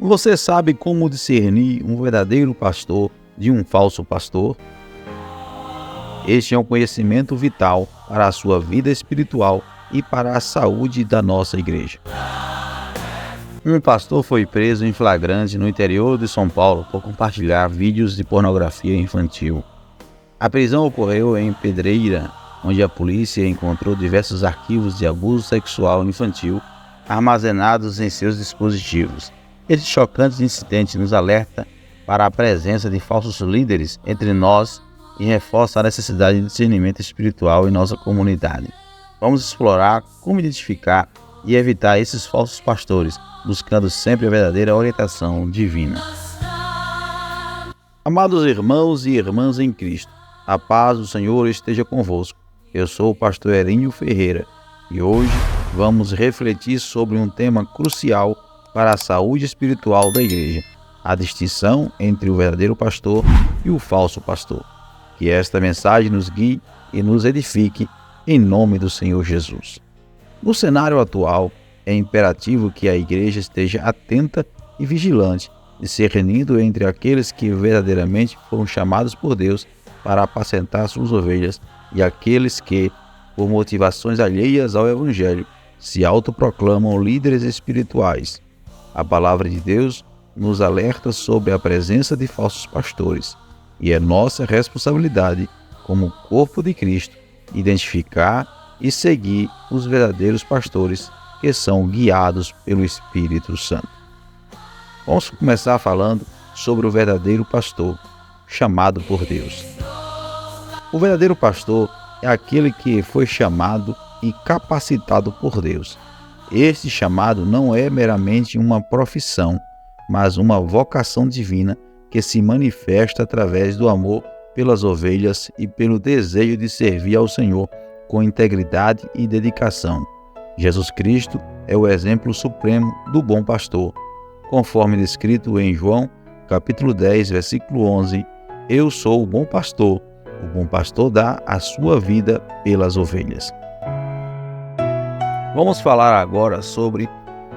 Você sabe como discernir um verdadeiro pastor de um falso pastor? Este é um conhecimento vital para a sua vida espiritual e para a saúde da nossa igreja. Um pastor foi preso em flagrante no interior de São Paulo por compartilhar vídeos de pornografia infantil. A prisão ocorreu em Pedreira, onde a polícia encontrou diversos arquivos de abuso sexual infantil armazenados em seus dispositivos. Esse chocante incidente nos alerta para a presença de falsos líderes entre nós e reforça a necessidade de discernimento espiritual em nossa comunidade. Vamos explorar como identificar e evitar esses falsos pastores, buscando sempre a verdadeira orientação divina. Amados irmãos e irmãs em Cristo, a paz do Senhor esteja convosco. Eu sou o pastor Erinho Ferreira e hoje vamos refletir sobre um tema crucial para a saúde espiritual da igreja, a distinção entre o verdadeiro pastor e o falso pastor. Que esta mensagem nos guie e nos edifique em nome do Senhor Jesus. No cenário atual, é imperativo que a igreja esteja atenta e vigilante, discernindo entre aqueles que verdadeiramente foram chamados por Deus para apacentar suas ovelhas e aqueles que, por motivações alheias ao Evangelho, se autoproclamam líderes espirituais. A palavra de Deus nos alerta sobre a presença de falsos pastores e é nossa responsabilidade, como corpo de Cristo, identificar e seguir os verdadeiros pastores que são guiados pelo Espírito Santo. Vamos começar falando sobre o verdadeiro pastor, chamado por Deus. O verdadeiro pastor é aquele que foi chamado e capacitado por Deus. Este chamado não é meramente uma profissão, mas uma vocação divina que se manifesta através do amor pelas ovelhas e pelo desejo de servir ao Senhor com integridade e dedicação. Jesus Cristo é o exemplo supremo do bom pastor. Conforme descrito em João, capítulo 10, versículo 11, Eu sou o bom pastor dá a sua vida pelas ovelhas. Vamos falar agora sobre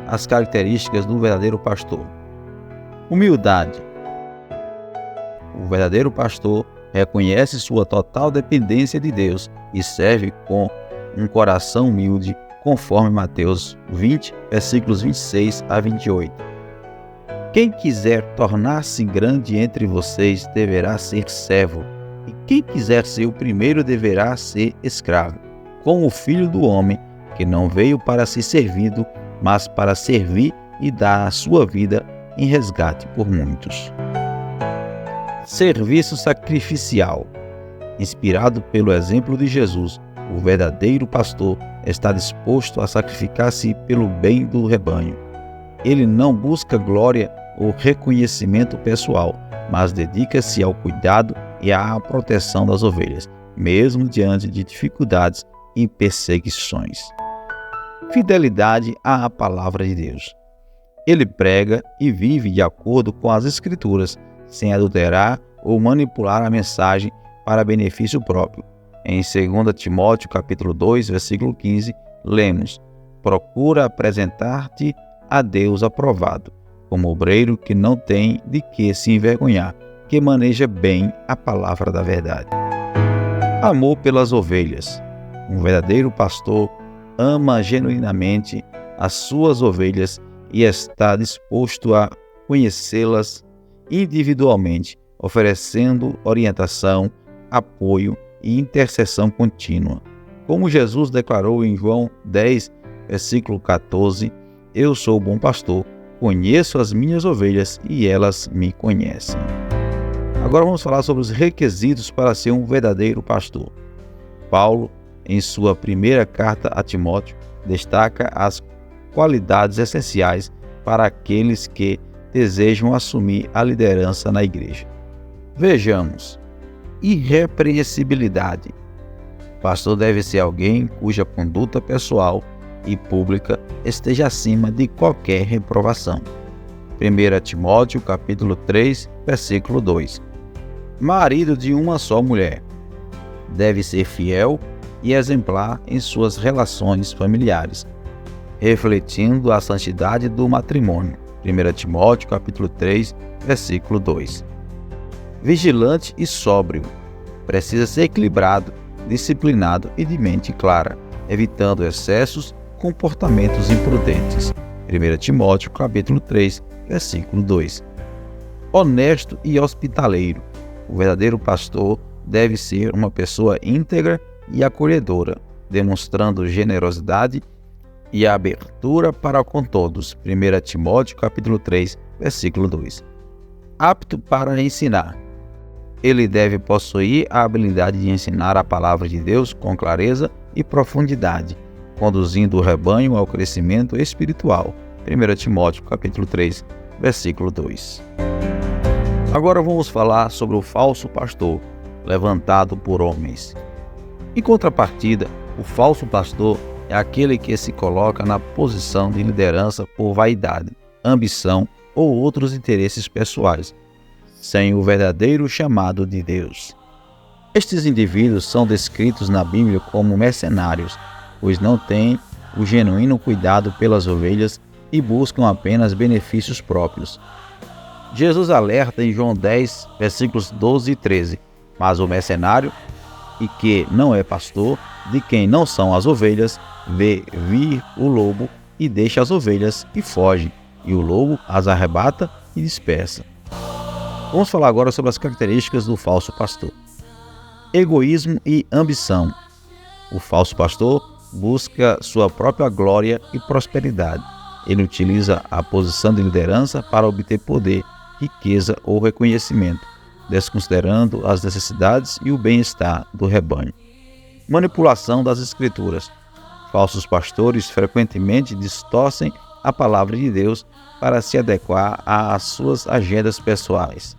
as características do verdadeiro pastor. Humildade. O verdadeiro pastor reconhece sua total dependência de Deus e serve com um coração humilde, conforme Mateus 20, versículos 26 a 28. Quem quiser tornar-se grande entre vocês deverá ser servo, e quem quiser ser o primeiro deverá ser escravo, como o Filho do Homem, que não veio para ser servido, mas para servir e dar a sua vida em resgate por muitos. Serviço sacrificial. Inspirado pelo exemplo de Jesus, o verdadeiro pastor está disposto a sacrificar-se pelo bem do rebanho. Ele não busca glória ou reconhecimento pessoal, mas dedica-se ao cuidado e à proteção das ovelhas, mesmo diante de dificuldades e perseguições. Fidelidade à palavra de Deus. Ele prega e vive de acordo com as Escrituras, sem adulterar ou manipular a mensagem para benefício próprio. Em 2 Timóteo capítulo 2, versículo 15, lemos: Procura apresentar-te a Deus aprovado, como obreiro que não tem de que se envergonhar, que maneja bem a palavra da verdade. Amor pelas ovelhas. Um verdadeiro pastor ama genuinamente as suas ovelhas e está disposto a conhecê-las individualmente, oferecendo orientação, apoio e intercessão contínua. Como Jesus declarou em João 10, versículo 14, Eu sou o bom pastor, conheço as minhas ovelhas e elas me conhecem. Agora vamos falar sobre os requisitos para ser um verdadeiro pastor. Paulo, em sua primeira carta a Timóteo, destaca as qualidades essenciais para aqueles que desejam assumir a liderança na igreja. Vejamos. Irrepreensibilidade. O pastor deve ser alguém cuja conduta pessoal e pública esteja acima de qualquer reprovação. 1 Timóteo capítulo 3, versículo 2. Marido de uma só mulher. Deve ser fiel e exemplar em suas relações familiares, refletindo a santidade do matrimônio. 1 Timóteo capítulo 3, versículo 2. Vigilante e sóbrio. Precisa ser equilibrado, disciplinado e de mente clara, evitando excessos, comportamentos imprudentes. 1 Timóteo capítulo 3, versículo 2. Honesto e hospitaleiro. O verdadeiro pastor deve ser uma pessoa íntegra e acolhedora, demonstrando generosidade e abertura para com todos. 1 Timóteo capítulo 3, versículo 2. Apto para ensinar. Ele deve possuir a habilidade de ensinar a palavra de Deus com clareza e profundidade, conduzindo o rebanho ao crescimento espiritual. 1 Timóteo capítulo 3, versículo 2. Agora vamos falar sobre o falso pastor, levantado por homens. Em contrapartida, o falso pastor é aquele que se coloca na posição de liderança por vaidade, ambição ou outros interesses pessoais, sem o verdadeiro chamado de Deus. Estes indivíduos são descritos na Bíblia como mercenários, pois não têm o genuíno cuidado pelas ovelhas e buscam apenas benefícios próprios. Jesus alerta em João 10, versículos 12 e 13, mas o mercenário, e que não é pastor, de quem não são as ovelhas, vê vir o lobo e deixa as ovelhas e foge, e o lobo as arrebata e dispersa. Vamos falar agora sobre as características do falso pastor. Egoísmo e ambição. O falso pastor busca sua própria glória e prosperidade. Ele utiliza a posição de liderança para obter poder, riqueza ou reconhecimento, desconsiderando as necessidades e o bem-estar do rebanho. Manipulação das Escrituras. Falsos pastores frequentemente distorcem a palavra de Deus para se adequar às suas agendas pessoais.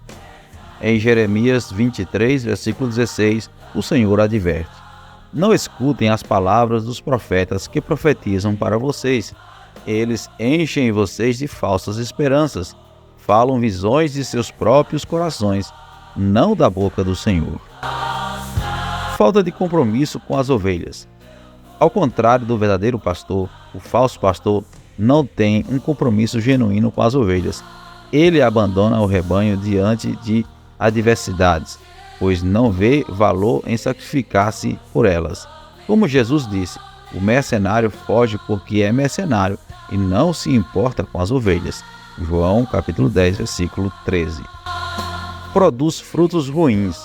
Em Jeremias 23, versículo 16, o Senhor adverte: não escutem as palavras dos profetas que profetizam para vocês. Eles enchem vocês de falsas esperanças, falam visões de seus próprios corações, não da boca do Senhor. Falta de compromisso com as ovelhas. Ao contrário do verdadeiro pastor, o falso pastor não tem um compromisso genuíno com as ovelhas. Ele abandona o rebanho diante de adversidades, pois não vê valor em sacrificar-se por elas. Como Jesus disse, o mercenário foge porque é mercenário e não se importa com as ovelhas. João capítulo 10, versículo 13. Produz frutos ruins.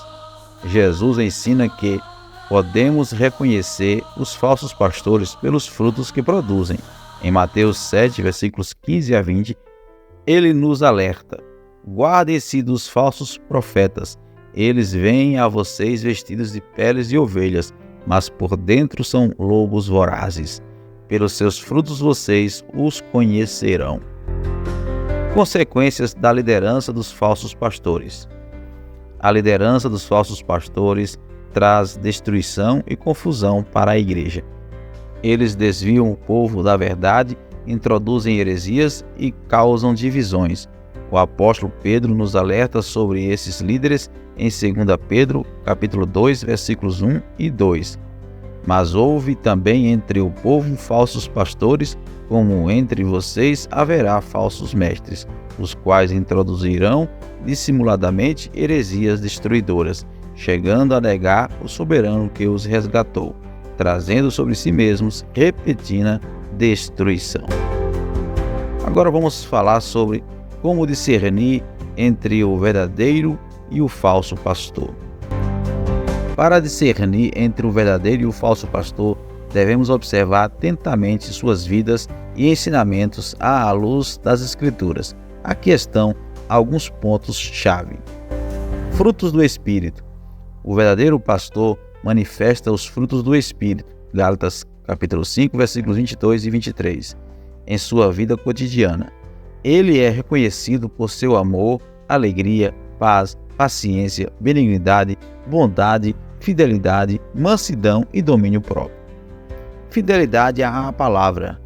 Jesus ensina que podemos reconhecer os falsos pastores pelos frutos que produzem. Em Mateus 7, versículos 15 a 20, ele nos alerta: guardem-se dos falsos profetas. Eles vêm a vocês vestidos de peles de ovelhas, mas por dentro são lobos vorazes. Pelos seus frutos vocês os conhecerão. Consequências da liderança dos falsos pastores. A liderança dos falsos pastores traz destruição e confusão para a igreja. Eles desviam o povo da verdade, introduzem heresias e causam divisões. O apóstolo Pedro nos alerta sobre esses líderes em 2 Pedro, capítulo 2, versículos 1 e 2. Mas houve também entre o povo falsos pastores, como entre vocês haverá falsos mestres, os quais introduzirão dissimuladamente heresias destruidoras, chegando a negar o soberano que os resgatou, trazendo sobre si mesmos repentina destruição. Agora vamos falar sobre como discernir entre o verdadeiro e o falso pastor. Para discernir entre o verdadeiro e o falso pastor, devemos observar atentamente suas vidas e ensinamentos à luz das Escrituras. Aqui estão alguns pontos-chave. Frutos do Espírito. O verdadeiro pastor manifesta os frutos do Espírito, Gálatas capítulo 5, versículos 22 e 23, em sua vida cotidiana. Ele é reconhecido por seu amor, alegria, paz, paciência, benignidade, bondade, fidelidade, mansidão e domínio próprio. Fidelidade à palavra.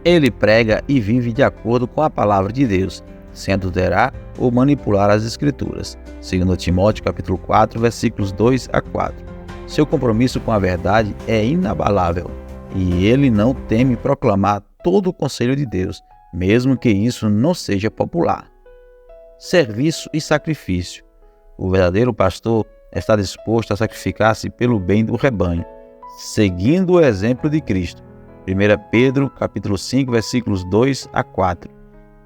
Ele prega e vive de acordo com a palavra de Deus, sem adulterar ou manipular as Escrituras. 2 Timóteo capítulo 4, versículos 2 a 4. Seu compromisso com a verdade é inabalável, e ele não teme proclamar todo o conselho de Deus, mesmo que isso não seja popular. Serviço e sacrifício. O verdadeiro pastor está disposto a sacrificar-se pelo bem do rebanho, seguindo o exemplo de Cristo. 1 Pedro, capítulo 5, versículos 2 a 4.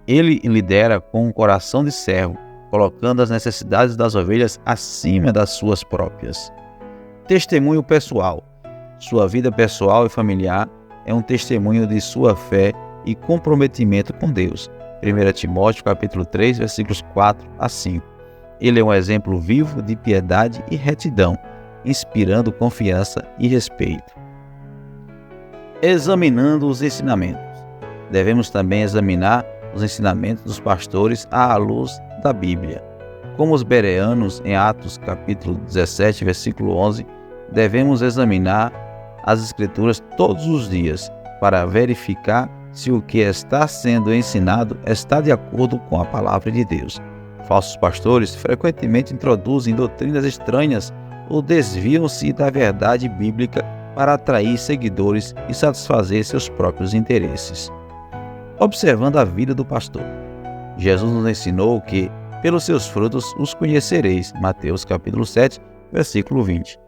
Ele lidera com um coração de servo, colocando as necessidades das ovelhas acima das suas próprias. Testemunho pessoal. Sua vida pessoal e familiar é um testemunho de sua fé e comprometimento com Deus. 1 Timóteo, capítulo 3, versículos 4 a 5. Ele é um exemplo vivo de piedade e retidão, inspirando confiança e respeito. Examinando os ensinamentos. Devemos também examinar os ensinamentos dos pastores à luz da Bíblia. Como os bereanos, em Atos capítulo 17, versículo 11, devemos examinar as Escrituras todos os dias para verificar se o que está sendo ensinado está de acordo com a palavra de Deus. Falsos pastores frequentemente introduzem doutrinas estranhas ou desviam-se da verdade bíblica para atrair seguidores e satisfazer seus próprios interesses. Observando a vida do pastor. Jesus nos ensinou que, pelos seus frutos, os conhecereis. Mateus capítulo 7, versículo 20.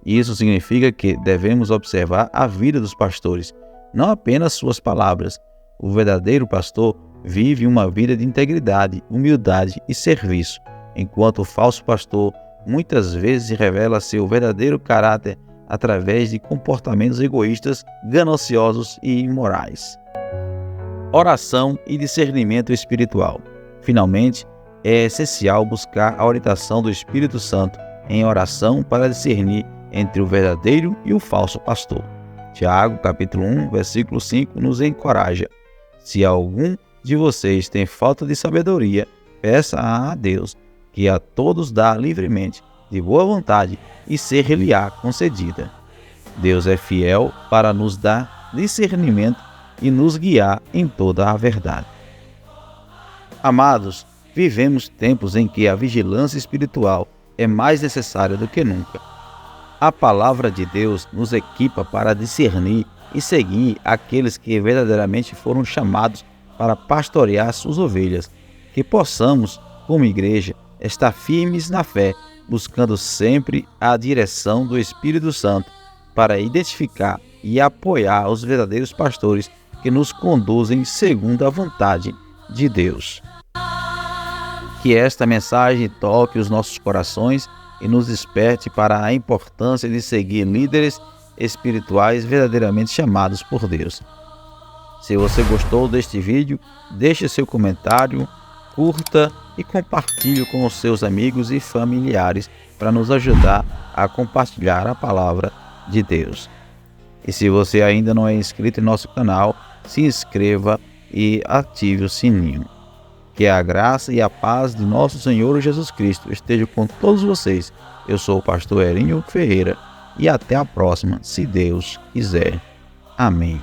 Isso significa que devemos observar a vida dos pastores, não apenas suas palavras. O verdadeiro pastor vive uma vida de integridade, humildade e serviço, enquanto o falso pastor muitas vezes revela seu verdadeiro caráter através de comportamentos egoístas, gananciosos e imorais. Oração e discernimento espiritual. Finalmente, é essencial buscar a orientação do Espírito Santo em oração para discernir entre o verdadeiro e o falso pastor. Tiago, capítulo 1, versículo 5, nos encoraja: se algum de vocês tem falta de sabedoria, peça a Deus, que a todos dá livremente, de boa vontade, e ser-lhe-á concedida. Deus é fiel para nos dar discernimento e nos guiar em toda a verdade. Amados, vivemos tempos em que a vigilância espiritual é mais necessária do que nunca. A palavra de Deus nos equipa para discernir e seguir aqueles que verdadeiramente foram chamados para pastorear suas ovelhas. Que possamos, como igreja, estar firmes na fé, buscando sempre a direção do Espírito Santo para identificar e apoiar os verdadeiros pastores que nos conduzem segundo a vontade de Deus. Que esta mensagem toque os nossos corações e nos desperte para a importância de seguir líderes espirituais verdadeiramente chamados por Deus. Se você gostou deste vídeo, deixe seu comentário, curta e compartilhe com os seus amigos e familiares para nos ajudar a compartilhar a palavra de Deus. E se você ainda não é inscrito em nosso canal, se inscreva e ative o sininho. Que a graça e a paz de nosso Senhor Jesus Cristo estejam com todos vocês. Eu sou o pastor Erinho Ferreira e até a próxima, se Deus quiser. Amém.